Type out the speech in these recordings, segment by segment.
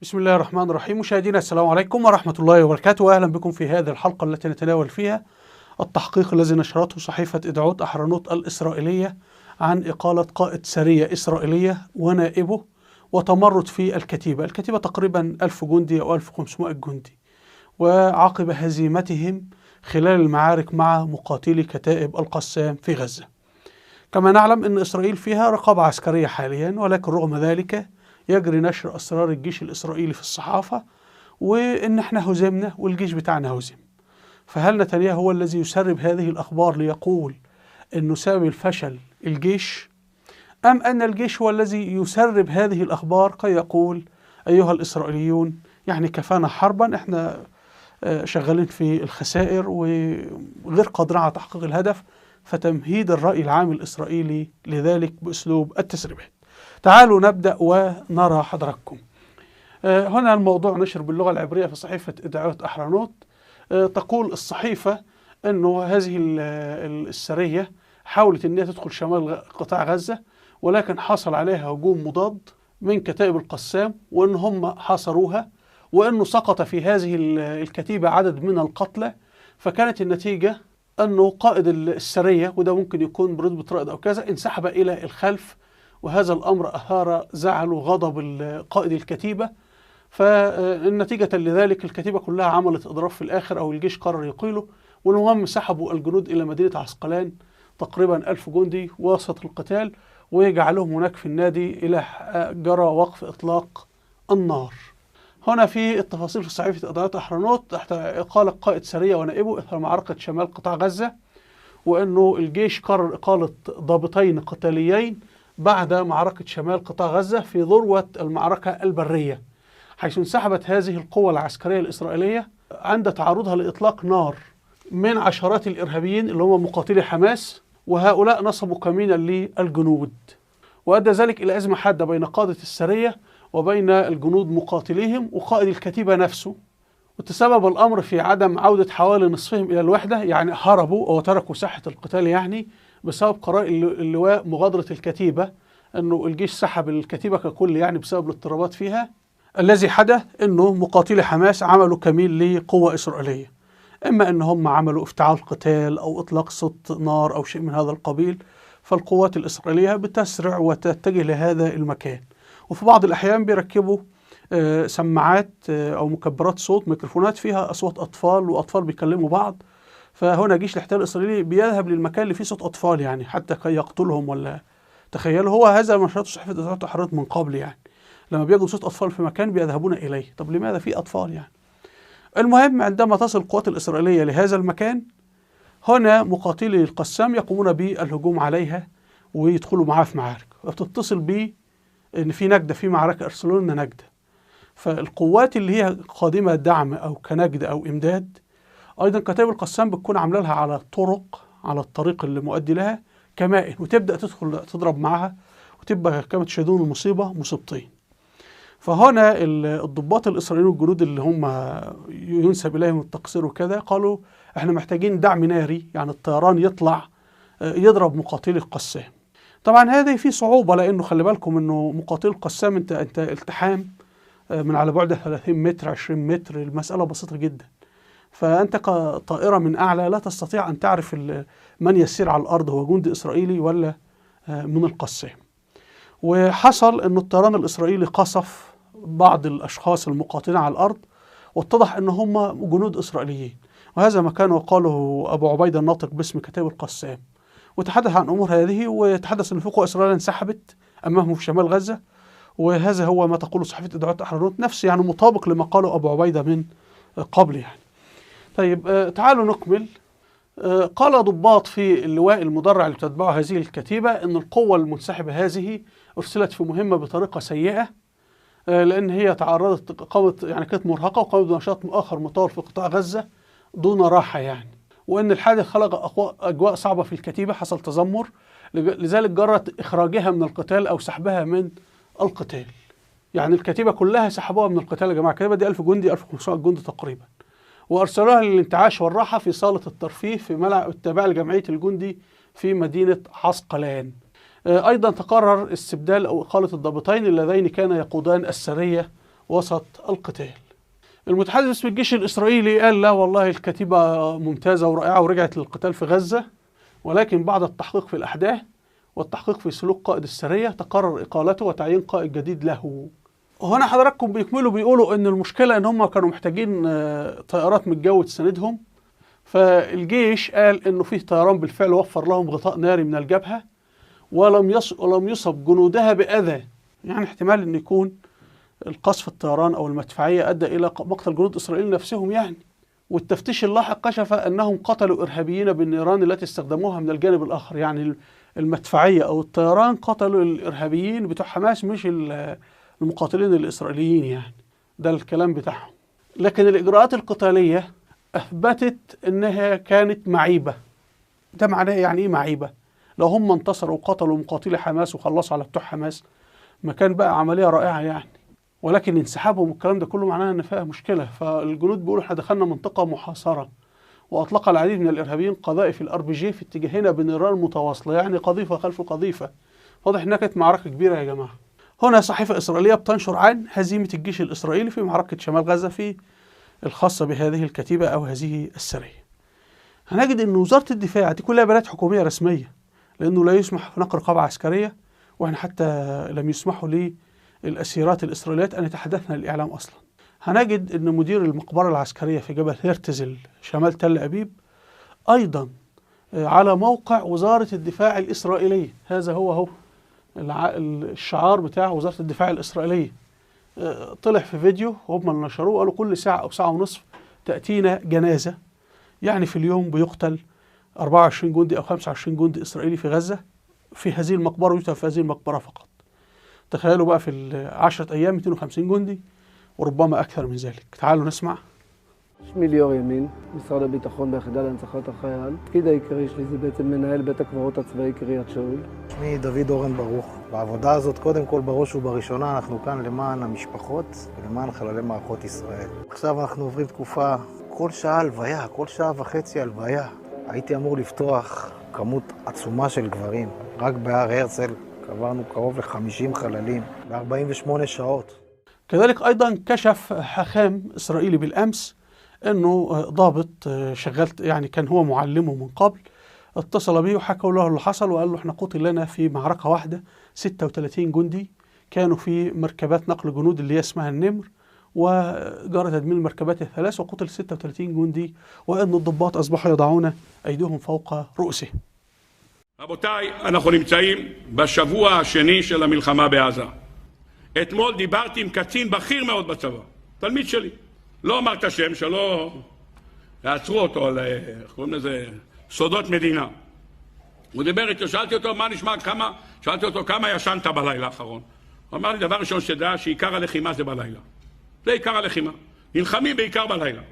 بسم الله الرحمن الرحيم. مشاهدينا السلام عليكم ورحمة الله وبركاته، وأهلا بكم في هذه الحلقة التي نتناول فيها التحقيق الذي نشرته صحيفة إدعوت أحرنوت الإسرائيلية عن إقالة قائد سرية إسرائيلية ونائبه وتمرد في الكتيبة تقريبا 1000 جندي أو 1500 جندي، وعقب هزيمتهم خلال المعارك مع مقاتلي كتائب القسام في غزة. كما نعلم أن إسرائيل فيها رقابة عسكرية حاليا، ولكن رغم ذلك يجري نشر أسرار الجيش الإسرائيلي في الصحافة، وإن احنا هزمنا والجيش بتاعنا هزم. فهل نتنياهو هو الذي يسرب هذه الأخبار ليقول أنه سبب الفشل الجيش، أم أن الجيش هو الذي يسرب هذه الأخبار كي يقول أيها الإسرائيليون يعني كفانا حربا، احنا شغالين في الخسائر وغير قادرين على تحقيق الهدف، فتمهيد الرأي العام الإسرائيلي لذلك بأسلوب التسريبات. تعالوا نبدأ ونرى حضراتكم. هنا الموضوع نشر باللغة العبرية في صحيفة إدعوت أحرنوت. تقول الصحيفة أنه هذه السرية حاولت أنها تدخل شمال قطاع غزة، ولكن حصل عليها هجوم مضاد من كتائب القسام، وأن هم حاصروها، وأنه سقط في هذه الكتيبة عدد من القتلى. فكانت النتيجة أنه قائد السرية، وده ممكن يكون برتبة رائد أو كذا، انسحب إلى الخلف، وهذا الأمر أثار زعل وغضب قائد الكتيبة. فالنتيجة لذلك الكتيبة كلها عملت إضراب في الآخر، أو الجيش قرر يقيله، والمهم سحبوا الجنود إلى مدينة عسقلان تقريبا 1000 جندي وسط القتال، وجعلهم هناك في النادي إلى جرى وقف إطلاق النار. هنا في التفاصيل في صحيفة إدعوت أحرنوت تحت إقالة قائد سرية ونائبه إثر معركة شمال قطاع غزة، وأنه الجيش قرر إقالة ضابطين قتاليين بعد معركة شمال قطاع غزة في ذروة المعركة البرية، حيث انسحبت هذه القوة العسكرية الإسرائيلية عند تعرضها لإطلاق نار من عشرات الإرهابيين اللي هم مقاتلي حماس، وهؤلاء نصبوا كمينا للجنود، وأدى ذلك إلى أزمة حادة بين قادة السرية وبين الجنود مقاتليهم وقائد الكتيبة نفسه، وتسبب الأمر في عدم عودة حوالي نصفهم إلى الوحدة، يعني هربوا أو تركوا ساحة القتال، يعني بسبب قرار اللواء مغادرة الكتيبة، أنه الجيش سحب الكتيبة ككل، يعني بسبب الاضطرابات فيها. الذي حدث أنه مقاتلي حماس عملوا كمين لقوة إسرائيلية، إما أن هم عملوا افتعال قتال أو إطلاق صوت نار أو شيء من هذا القبيل، فالقوات الإسرائيلية بتسرع وتتجه لهذا المكان. وفي بعض الأحيان بيركبوا سماعات أو مكبرات صوت، ميكروفونات فيها أصوات أطفال، وأطفال بيكلموا بعض. فهنا جيش الاحتلال الإسرائيلي بيذهب للمكان اللي فيه صوت أطفال، يعني حتى كي يقتلهم. ولا تخيلوا، هو هذا ما نشرته صحيفة إدعوت أحرنوت من قبل، يعني لما بيجدوا صوت أطفال في مكان بيذهبون إليه. طب لماذا في أطفال يعني؟ المهم، عندما تصل القوات الإسرائيلية لهذا المكان، هنا مقاتلي القسام يقومون بالهجوم عليها ويدخلوا معاه في معارك، وبتتصل بيه إن في نجدة، في معركة أرسلوا لنا نجدة. فالقوات اللي هي قادمة دعم أو كنجدة أو إمداد، أيضا كتائب القسام بتكون عاملة لها على الطريق اللي مؤدي لها كمائن، وتبدأ تدخل تضرب معها، وتبقى كما تشاهدون المصيبة مصيبتين. فهنا الضباط الإسرائيليين والجنود اللي هم ينسب إليهم التقصير وكذا، قالوا احنا محتاجين دعم ناري، يعني الطيران يطلع يضرب مقاتلي القسام. طبعا هذه في صعوبة، لأنه خلي بالكم أنه مقاتلي القسام انت التحام من على بعد 30 متر 20 متر، المسألة بسيطة جدا. فأنت كطائرة من أعلى لا تستطيع أن تعرف من يسير على الأرض هو جندي إسرائيلي ولا من القسام. وحصل أن الطيران الإسرائيلي قصف بعض الأشخاص المقاتلين على الأرض، واتضح أن هم جنود إسرائيليين، وهذا ما كان وقاله أبو عبيدة الناطق باسم كتائب القسام، وتحدث عن أمور هذه، وتحدث أن في قوة إسرائيلية انسحبت أمامه في شمال غزة. وهذا هو ما تقوله صحيفة إدعوت أحرنوت، نفس يعني مطابق لما قاله أبو عبيدة من قبل يعني. طيب تعالوا نكمل. قال ضباط في اللواء المدرع اللي بتتبعه هذه الكتيبة أن القوة المنسحبة هذه أرسلت في مهمة بطريقة سيئة، لأن هي قامت يعني كانت مرهقة، وقامت بنشاط آخر مطول في قطاع غزة دون راحة يعني، وأن الحادث خلق أجواء صعبة في الكتيبة، حصل تذمر، لذلك جرت إخراجها من القتال أو سحبها من القتال. يعني الكتيبة كلها سحبوها من القتال يا جماعة. الكتيبة دي 1000 جندي 1500 جندي تقريبا، وأرسلوها للانتعاش والراحة في صالة الترفيه في ملعب التابع لجمعية الجندي في مدينة عسقلان. أيضا تقرر استبدال أو إقالة الضابطين اللذين كان يقودان السرية وسط القتال. المتحدث باسم الجيش الإسرائيلي قال لا والله الكتيبة ممتازة ورائعة ورجعت للقتال في غزة، ولكن بعد التحقيق في الأحداث والتحقيق في سلوك قائد السرية تقرر إقالته وتعيين قائد جديد له. وهنا حضراتكم بيقولوا إن المشكلة إن هم كانوا محتاجين طائرات من الجو تساندهم، فالجيش قال إنه فيه طيران بالفعل وفر لهم غطاء ناري من الجبهة ولم يصب جنودها بأذى. يعني احتمال إن يكون القصف الطيران أو المدفعية أدى إلى مقتل جنود إسرائيل نفسهم يعني. والتفتيش اللاحق كشف أنهم قتلوا إرهابيين بالنيران التي استخدموها من الجانب الآخر، يعني المدفعية أو الطيران قتلوا الإرهابيين بتوع حماس مش المقاتلين الإسرائيليين يعني، ده الكلام بتاعهم. لكن الإجراءات القتالية أثبتت أنها كانت معيبة. ده معناه يعني إيه معيبة؟ لو هم انتصروا وقتلوا مقاتلي حماس وخلصوا على بتوع حماس ما كان بقى عملية رائعة يعني، ولكن انسحابهم والكلام ده كله معناه ان فيها مشكله. فالجنود بيقولوا احنا دخلنا منطقه محاصره، واطلق العديد من الارهابيين قذائف الار بي جي في اتجاهنا بنيران متواصله، يعني قذيفه خلف قذيفه. واضح انها كانت معركه كبيره يا جماعه. هنا صحيفه اسرائيليه بتنشر عن هزيمه الجيش الاسرائيلي في معركه شمال غزه في الخاصه بهذه الكتيبه او هذه السريه. هنجد ان وزاره الدفاع دي كلها بيانات حكوميه رسميه، لانه لا يسمح بنقل رقابه عسكريه، واحنا حتى لم يسمحوا لي الأسيرات الإسرائيليات أن يتحدثن للإعلام أصلا. هنجد أن مدير المقبرة العسكرية في جبل هيرتزل شمال تل أبيب أيضا على موقع وزارة الدفاع الإسرائيلية. هذا هو الشعار بتاع وزارة الدفاع الإسرائيلية. طلع في فيديو هم اللي نشروه، قالوا كل ساعة أو ساعة ونصف تأتينا جنازة، يعني في اليوم بيقتل 24 جندي أو 25 جندي إسرائيلي في غزة في هذه المقبرة ويدفن في هذه المقبرة فقط. تخيلوا بقى في 10 أيام 250 جندي وربما أكثر من ذلك. تعالوا نسمع. שמי ליאור ימין, משרד הביטחון ביחידה להנצחת החייל. התפקיד העיקרי שלי זה בעצם מנהל בית הקברות הצבאי קריית שאול. שמי דוד אורן ברוך. בעבודה הזאת קודם כל בראש ובראשונה אנחנו כאן למען המשפחות ולמען חללי מערכות ישראל. עכשיו אנחנו עוברים תקופה, כל שעה הלוויה, כל שעה וחצי הלוויה. הייתי אמור לפתוח כמות עצומה של גברים. רק בהר הרצל קברנו קרוב ל50 חללים ב48 שעות. كذلك أيضا كشف حاخام إسرائيلي بالأمس أنه ضابط شغال، يعني كان هو معلمه من قبل، اتصل به وحكوا له اللي حصل وقال له احنا قتل لنا في معركة واحدة 36 جندي كانوا في مركبات نقل جنود اللي هي اسمها النمر، وجرى تدمير المركبات الثلاث وقتل 36 جندي، وأن الضباط أصبحوا يضعون أيديهم فوق رؤوسهم. רבותיי, אנחנו נמצאים בשבוע השני של המלחמה בעזה. אתמול דיברתי עם קצין בכיר מאוד בצבא, תלמיד שלי. לא אמר את השם, שלא יעצרו אותו על, איך קוראים לזה, סודות מדינה. הוא דיבר איתו, שאלתי אותו מה נשמע, שאלתי אותו כמה ישנת בלילה האחרון. הוא אמר לי דבר ראשון שתדע שעיקר הלחימה זה בלילה. זה עיקר הלחימה. נלחמים בעיקר בלילה.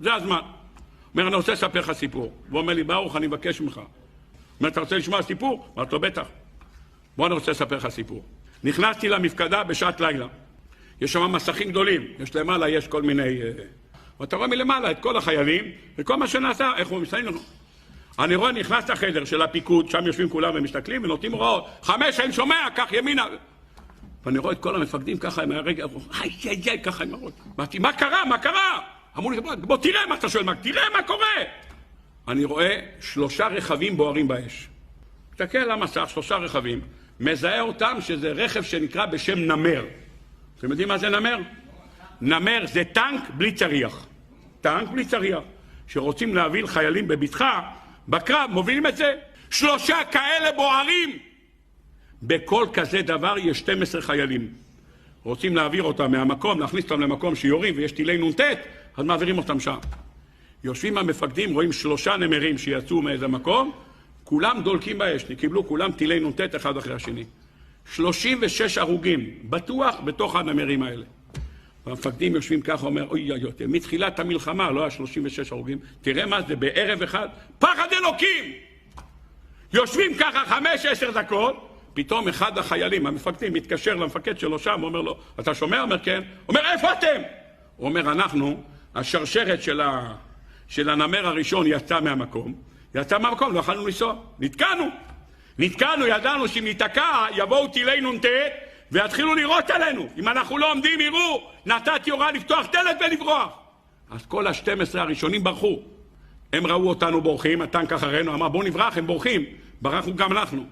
זה הזמן. הוא אומר, אני רוצה לספר לך סיפור. הוא אומר לי, ברוך, אני מבקש ממך. אומר, אתה רוצה לשמוע סיפור? אמרתי לו, בטח. בוא, אני רוצה לספר לך סיפור. נכנסתי למפקדה בשעת לילה. יש שם מסכים גדולים. יש למעלה, יש כל מיני... ואתה רואה מלמעלה את כל החיילים, וכל מה שנעשה, איך הוא מסתיים לנו. אני רואה, נכנס לחדר של הפיקוד, שם יושבים כולם ומשתכלים, ונותנים הוראות. 5, אני שומע, כך ימינה. ואני רואה את כל המפקדים ככה עם הרגע, ככה עם הראש. אמרתי, מה קרה? מה קרה? אמרו לי, בוא תראה מה אתה שואל, תראה מה קורה. אני רואה 3 רכבים בוערים באש. תסתכל על המסך, 3 רכבים, מזהה אותם שזה רכב שנקרא בשם נמר. אתם יודעים מה זה נמר? נמר זה טנק בלי צריח. טנק בלי צריח. שרוצים להביא חיילים בבטחה, בקרב, מובילים את זה. 3 כאלה בוערים. בכל כזה דבר יש 12 חיילים. רוצים להעביר אותם מהמקום, להכניס אותם למקום שיורים ויש טילי נ"ט, אז מעבירים אותם שם. יושבים המפקדים, רואים 3 נמרים שיצאו מאיזה מקום, כולם דולקים באש, קיבלו כולם טילי נ"ט אחד אחרי השני. 36 הרוגים, בטוח בתוך הנמרים האלה. והמפקדים יושבים ככה, אומר, אוי אוי אוי, מתחילת המלחמה לא היה 36 הרוגים, תראה מה זה, בערב אחד, פחד אלוקים! יושבים ככה 5-10 דקות, פתאום אחד החיילים, המפקדים, מתקשר למפקד שלו שם, אומר לו, אתה שומע? אומר כן. אומר, איפה אתם? הוא אומר, אנחנו, השרשרת של הנמר הראשון יצא מהמקום, לא יכולנו לנסוע, נתקענו, ידענו שאם ניתקע, יבואו טילי נ"ט ויתחילו לירות עלינו. אם אנחנו לא עומדים, יראו, נתתי הוראה לפתוח דלת ולברוח. אז כל ה-12 הראשונים ברחו. הם ראו אותנו בורחים, הטנק אחרינו, אמר בואו נברח, הם בורחים. ברחו גם אנחנו.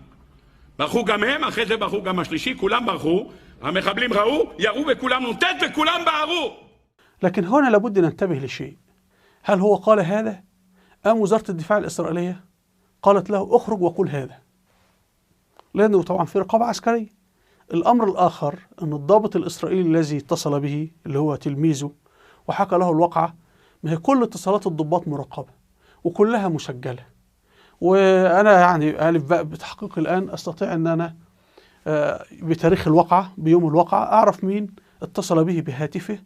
ברחו גם הם, אחרי זה ברחו גם השלישי, כולם ברחו. המחבלים ראו, ירו וכולם נ"ט וכולם בערו. لكن هنا لابد أن ننتبه لشيء. هل هو قال هذا؟ أم وزارة الدفاع الإسرائيلية قالت له اخرج وقل هذا؟ لأنه طبعا في رقابة عسكرية. الأمر الآخر أن الضابط الإسرائيلي الذي اتصل به اللي هو تلميذه وحكى له الواقعة، ما هي كل اتصالات الضباط مراقبة وكلها مسجلة. وأنا يعني ألف باء بتحقيق الآن أستطيع أن أنا بتاريخ الواقعة بيوم الواقعة أعرف مين اتصل به بهاتفه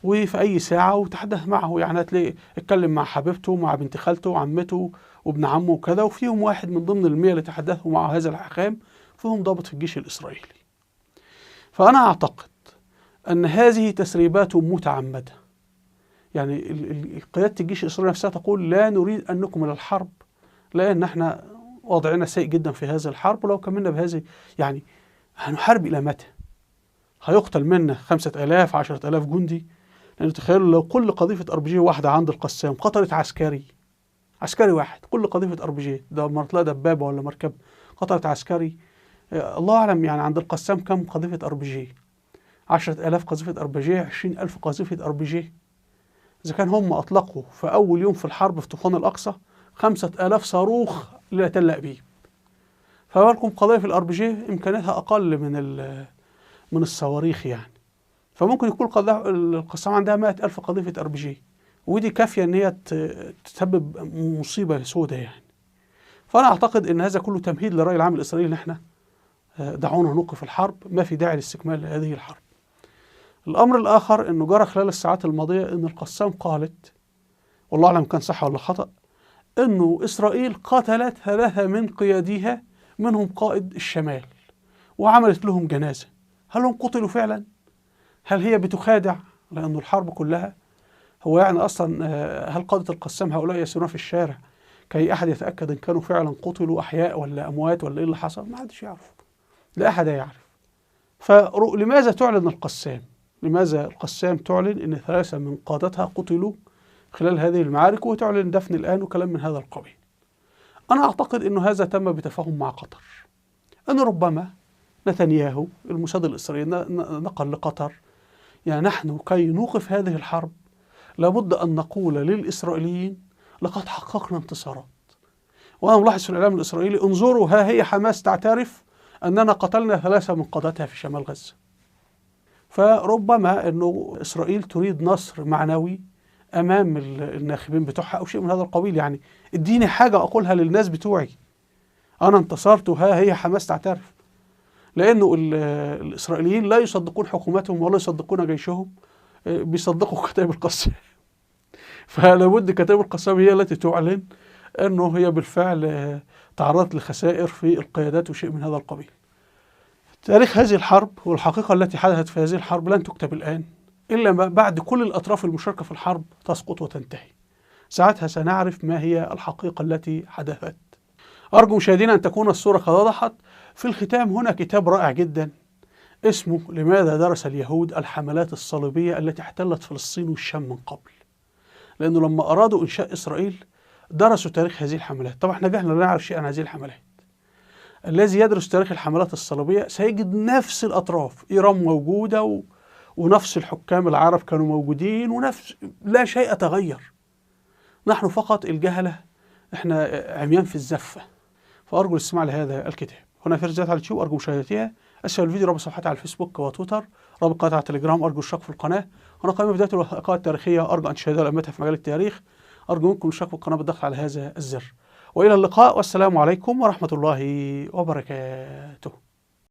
وفي أي ساعة وتحدث معه. يعني هتلاقي اتكلم مع حبيبته مع بنت خالته وعمته وابن عمه وكذا، وفيهم واحد من ضمن 100 اللي تحدثوا مع هذا الحكام فيهم ضابط في الجيش الإسرائيلي. فأنا أعتقد أن هذه تسريبات متعمدة. يعني قيادة الجيش الإسرائيلي نفسها تقول لا نريد أن نكمل الحرب، لأن احنا وضعنا سيء جدا في هذه الحرب، ولو كملنا بهذه يعني هنحارب إلى متى؟ هيقتل منا 5000 10,000 جندي. لأن تخيلوا لو كل قذيفة RPG واحدة عند القسام قتلت عسكري واحد، كل قذيفة RPG ده مرتلها دبابة ولا مركبة قتلت عسكري، الله أعلم يعني عند القسام كم قذيفة RPG؟ 10,000 قذيفة RPG، 20,000 قذيفة RPG. إذا كان هم أطلقوا في أول يوم في الحرب في طوفان الأقصى 5,000 صاروخ لتل أبيب، فبالكم قذائف RPG إمكانياتها أقل من الصواريخ يعني. فممكن يكون القسام عندها 100,000 قذيفة RPG، ودي كافية ان هي تسبب مصيبة سوداء يعني. فأنا أعتقد ان هذا كله تمهيد للرأي العام الإسرائيلي ان احنا دعونا نوقف الحرب، ما في داعي لاستكمال هذه الحرب. الأمر الآخر انه جرى خلال الساعات الماضية ان القسام قالت، والله أعلم كان صح ولا خطأ، انه إسرائيل قتلت 3 من قياديها منهم قائد الشمال وعملت لهم جنازة. هل هم قتلوا فعلا؟ هل هي بتخادع؟ لأنه الحرب كلها هو يعني أصلا هل قادة القسام هؤلاء يسيرون في الشارع كي أحد يتأكد إن كانوا فعلا قتلوا أحياء ولا أموات ولا إيه اللي حصل؟ ما حدش يعرف، لا أحد يعرف. فلماذا تعلن القسام؟ لماذا القسام تعلن إن 3 من قادتها قتلوا خلال هذه المعارك وتعلن دفن الآن وكلام من هذا القبيل؟ أنا أعتقد أنه هذا تم بتفاهم مع قطر، أن ربما نتنياهو الموساد الإسرائيلي نقل لقطر يعني نحن كي نوقف هذه الحرب لابد أن نقول للإسرائيليين لقد حققنا انتصارات. وأنا ملاحظ في الإعلام الإسرائيلي انظروا ها هي حماس تعترف أننا قتلنا 3 من قادتها في شمال غزة. فربما أنه إسرائيل تريد نصر معنوي أمام الناخبين بتوعها أو شيء من هذا القبيل. يعني اديني حاجة أقولها للناس بتوعي أنا انتصرت وها هي حماس تعترف. لأنه الإسرائيليين لا يصدقون حكومتهم ولا يصدقون جيشهم، بيصدقوا كتائب القسام. فلابد كتائب القسام هي التي تعلن أنه هي بالفعل تعرضت لخسائر في القيادات وشيء من هذا القبيل. تاريخ هذه الحرب والحقيقة التي حدثت في هذه الحرب لن تكتب الآن إلا بعد كل الأطراف المشاركة في الحرب تسقط وتنتهي. ساعتها سنعرف ما هي الحقيقة التي حدثت. أرجو مشاهدينا أن تكون الصورة قد وضحت. في الختام هنا كتاب رائع جدا اسمه لماذا درس اليهود الحملات الصليبية التي احتلت فلسطين والشام من قبل. لأنه لما أرادوا إنشاء إسرائيل درسوا تاريخ هذه الحملات. طبعا احنا لا نعرف شيء عن هذه الحملات. الذي يدرس تاريخ الحملات الصليبية سيجد نفس الأطراف، إيران موجودة ونفس الحكام العرب كانوا موجودين ونفس لا شيء تغير. نحن فقط الجهلة، احنا عميان في الزفة. فأرجو الاستماع لهذا الكتاب. هنا في رسالة على اليوتيوب أرجو مشاهدتها. أسفل الفيديو رابط صفحتي على الفيسبوك وتويتر، رابط قناتي على التليجرام، أرجو الاشتراك في القناة. هنا قائمة فيديوهات الوثائقيات التاريخية أرجو أن تشاهدوها لأهميتها في مجال التاريخ. أرجو منكم الاشتراك في القناة بالضغط على هذا الزر. وإلى اللقاء والسلام عليكم ورحمة الله وبركاته.